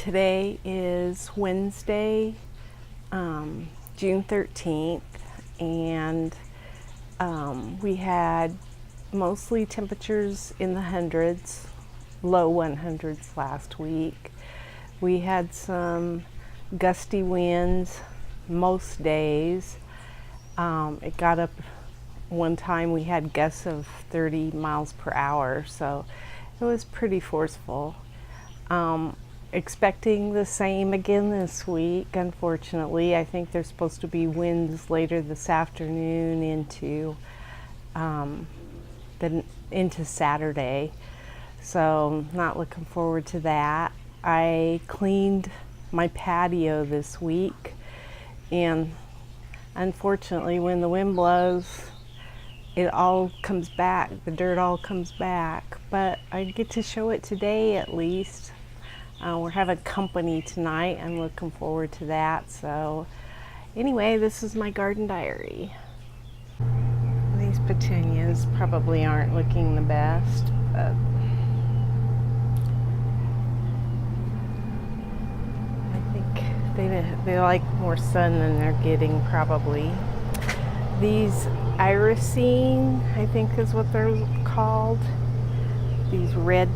Today is Wednesday, June 13th, and we had mostly temperatures in the hundreds, low 100s last week. We had some gusty winds most days. It got up one time, we had gusts of 30 miles per hour, so it was pretty forceful. Expecting the same again this week, unfortunately. I think there's supposed to be winds later this afternoon into Saturday, so not looking forward to that. I cleaned my patio this week, and unfortunately when the wind blows, it all comes back, the dirt all comes back, but I get to show it today at least. We're having company tonight. I'm looking forward to that. So anyway, this is my garden diary. These petunias probably aren't looking the best, but I think they like more sun than they're getting probably. These irisine, I think is what they're called. These red,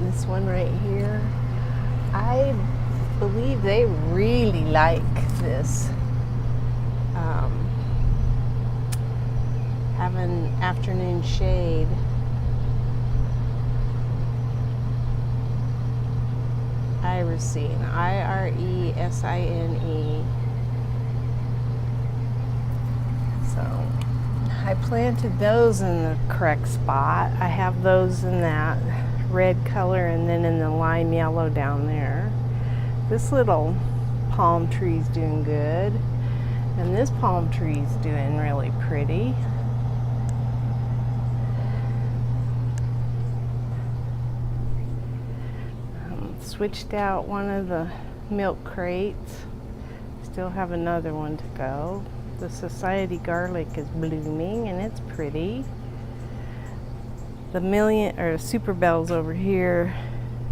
this one right here, I believe they really like this, having afternoon shade. Irisine, I-R-E-S-I-N-E. So I planted those in the correct spot. I have those in that red color and then in the lime yellow down there. This little palm tree's doing good, and this palm tree's doing really pretty. Switched out one of the milk crates. Still have another one to go. The society garlic is blooming and it's pretty. The super bells over here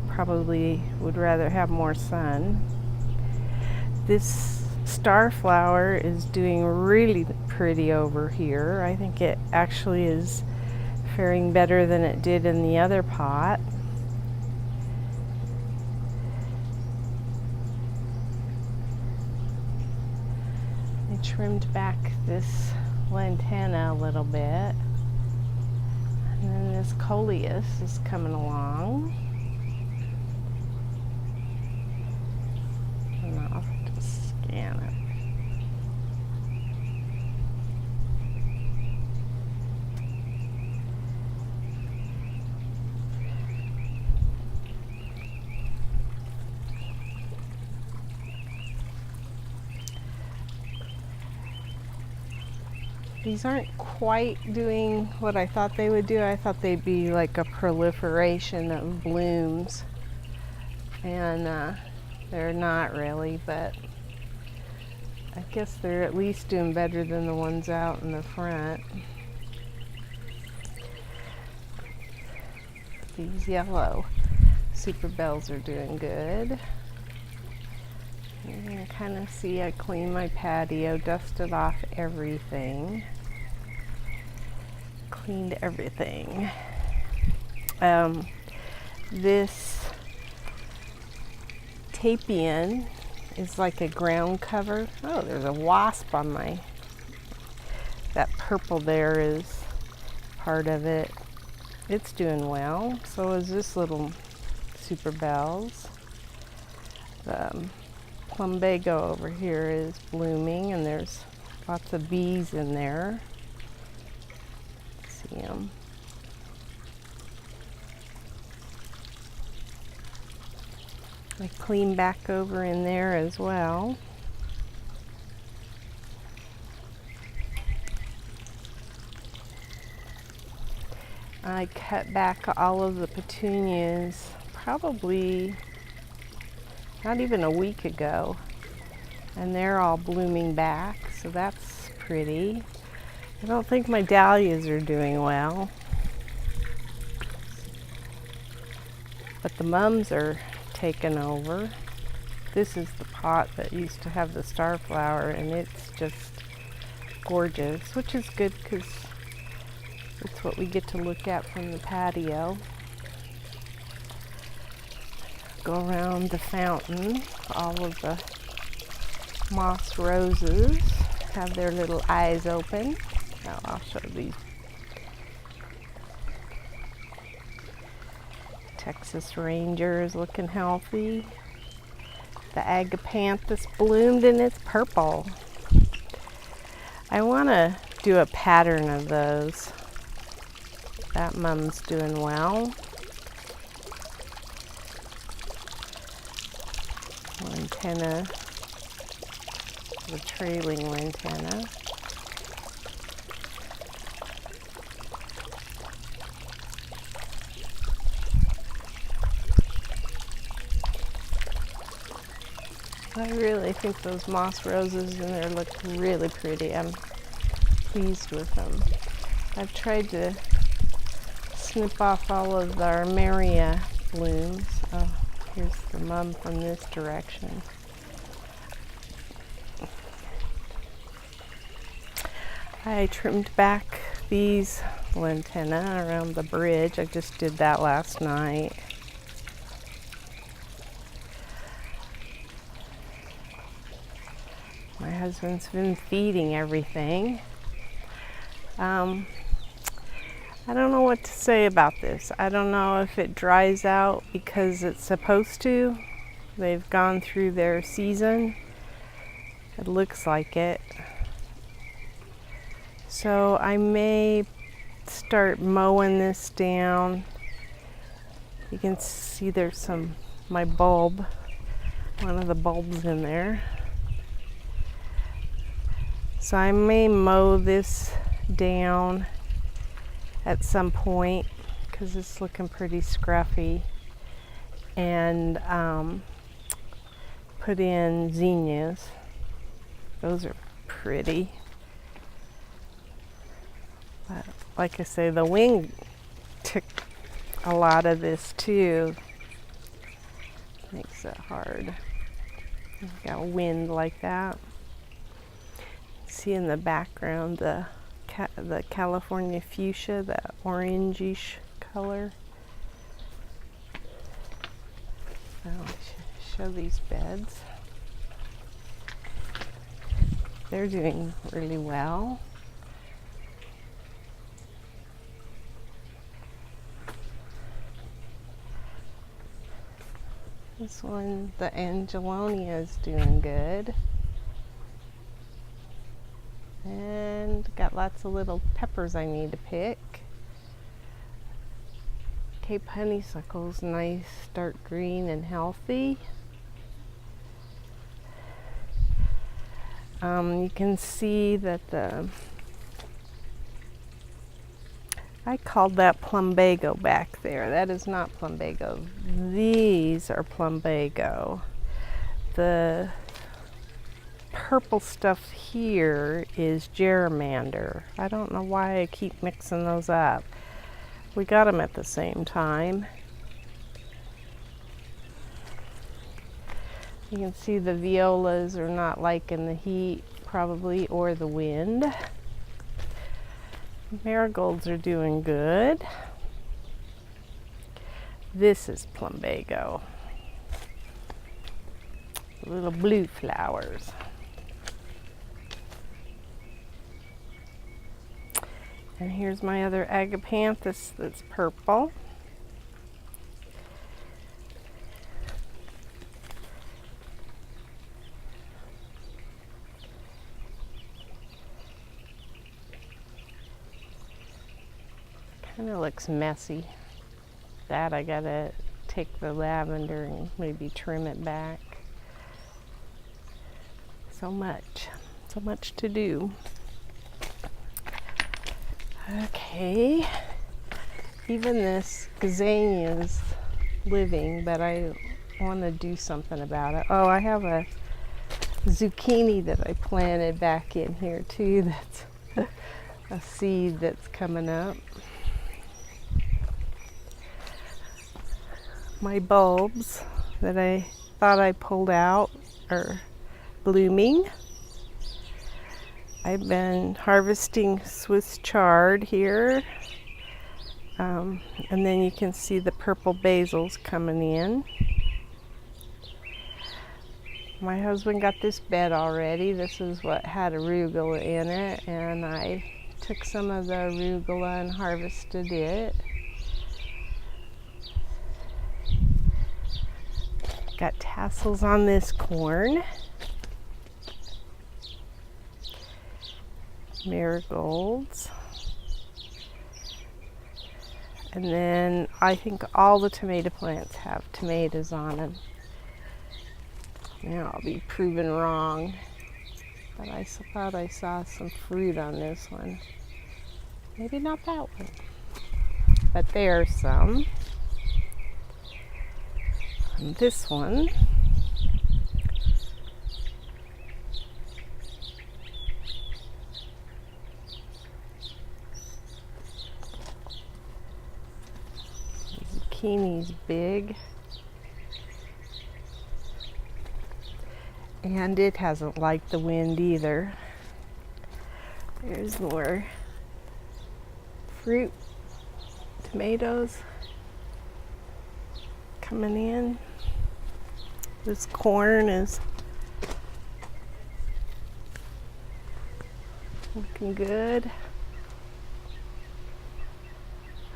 probably would rather have more sun. This star flower is doing really pretty over here. I think it actually is faring better than it did in the other pot. I trimmed back this lantana a little bit. And then this coleus is coming along. And I'll have to scan it. These aren't quite doing what I thought they would do. I thought they'd be like a proliferation of blooms, and they're not really, but I guess they're at least doing better than the ones out in the front. These yellow super bells are doing good. You can kind of see I cleaned my patio, dusted off everything, cleaned everything. This Temps is like a ground cover. Oh, there's a wasp on that purple there is part of it. It's doing well. So is this little super bells. Plumbago over here is blooming, and there's lots of bees in there. See them. I clean back over in there as well. I cut back all of the petunias probably not even a week ago, and they're all blooming back, so that's pretty. I don't think my dahlias are doing well, but the mums are taken over. This is the pot that used to have the star flower, and it's just gorgeous, which is good because it's what we get to look at from the patio. Go around the fountain. All of the moss roses have their little eyes open. Now I'll show these. Texas Ranger is looking healthy. The agapanthus bloomed and it's purple. I want to do a pattern of those. That mum's doing well. Lantana, the trailing lantana. I really think those moss roses in there look really pretty. I'm pleased with them. I've tried to snip off all of our Maria blooms. Oh, here's the mum from this direction. I trimmed back these lantana around the bridge. I just did that last night. My husband's been feeding everything. I don't know what to say about this. I don't know if it dries out because it's supposed to. They've gone through their season. It looks like it. So I may start mowing this down. You can see there's my bulb, one of the bulbs in there. So I may mow this down at some point because it's looking pretty scruffy, and put in zinnias. Those are pretty. But like I say, the wind took a lot of this too. Makes it hard. You've got wind like that. See in the background the California fuchsia, that orangish color. I'll show these beds. They're doing really well. This one, the Angelonia, is doing good. And got lots of little peppers I need to pick. Cape honeysuckle's nice, dark green and healthy. You can see that I called that plumbago back there. That is not plumbago. These are plumbago. The purple stuff here is gerrymander. I don't know why I keep mixing those up. We got them at the same time. You can see the violas are not liking the heat probably, or the wind. Marigolds are doing good. This is plumbago. Little blue flowers. And here's my other agapanthus that's purple. Kind of looks messy. That I gotta take the lavender and maybe trim it back. So much to do. Okay, even this gazania is living, but I want to do something about it. Oh, I have a zucchini that I planted back in here too. That's a seed that's coming up. My bulbs that I thought I pulled out are blooming. I've been harvesting Swiss chard here. And then you can see the purple basils coming in. My husband got this bed already. This is what had arugula in it, and I took some of the arugula and harvested it. Got tassels on this corn. Marigolds. And then I think all the tomato plants have tomatoes on them. Now I'll be proven wrong, but I thought I saw some fruit on this one. Maybe not that one, but there's some. And this one, zucchini's big. And it hasn't liked the wind either. There's more fruit, tomatoes coming in. This corn is looking good.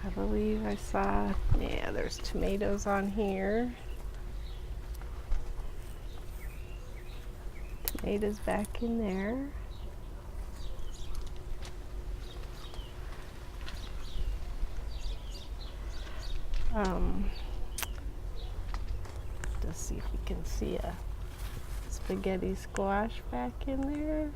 I believe I saw, yeah, there's tomatoes on here. Tomatoes back in there. Let's see if we can see a spaghetti squash back in there.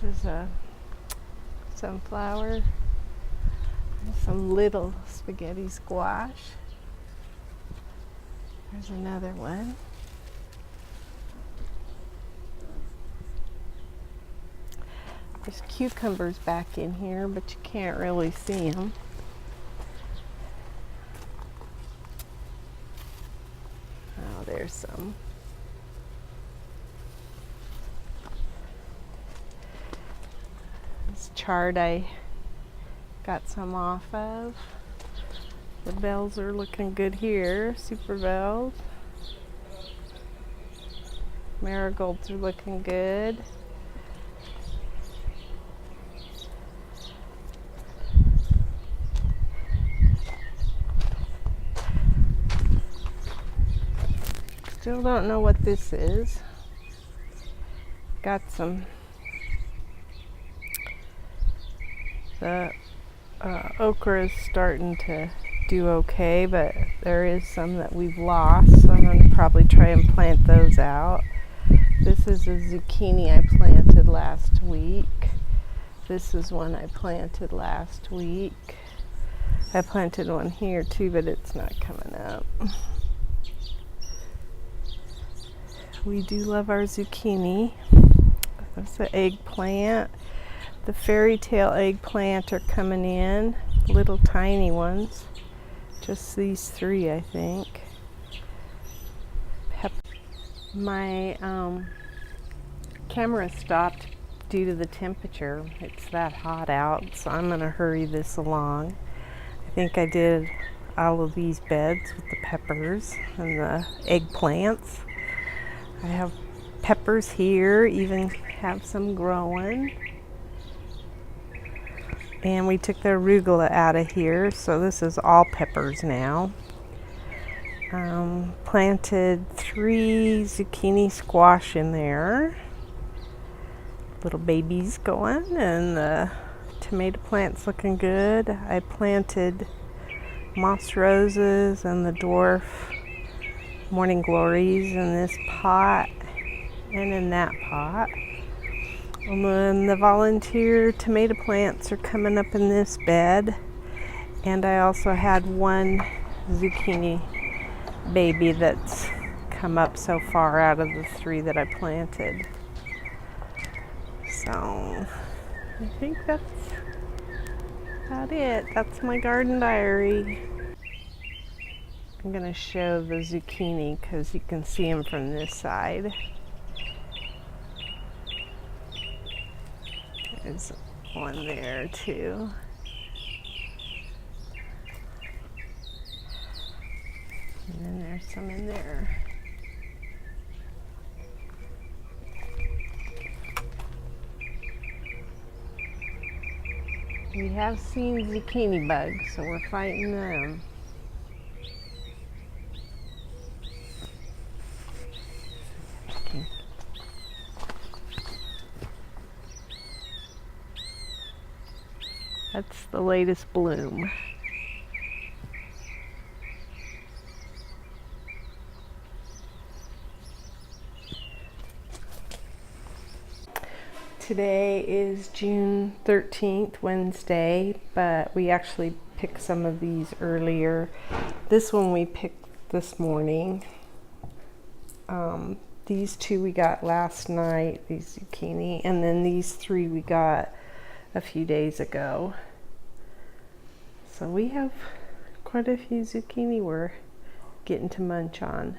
This is a sunflower, some little spaghetti squash. There's another one. There's cucumbers back in here, but you can't really see them. Oh, there's some. This chard I got some off of. The bells are looking good here, super bells. Marigolds are looking good. Still don't know what this is. Got some. The okra is starting to do okay, but there is some that we've lost, so I'm going to probably try and plant those out. This is a zucchini I planted last week. This is one I planted last week. I planted one here too, but it's not coming up. We do love our zucchini. That's the eggplant. The fairy tale eggplant are coming in, little tiny ones. Just these three, I think. My camera stopped due to the temperature. It's that hot out, so I'm going to hurry this along. I think I did all of these beds with the peppers and the eggplants. I have peppers here, even have some growing. And we took the arugula out of here, so this is all peppers now. Planted 3 zucchini squash in there. Little babies going, and the tomato plant's looking good. I planted moss roses and the dwarf morning glories in this pot and in that pot. And then the volunteer tomato plants are coming up in this bed. And I also had one zucchini baby that's come up so far out of the 3 that I planted. So I think that's about it. That's my garden diary. I'm gonna show the zucchini because you can see them from this side. There's one there too. And then there's some in there. We have seen zucchini bugs, so we're fighting them. That's the latest bloom. Today is June 13th, Wednesday, but we actually picked some of these earlier. This one we picked this morning. These 2 we got last night, these zucchini, and then these 3 we got a few days ago. So we have quite a few zucchini we're getting to munch on.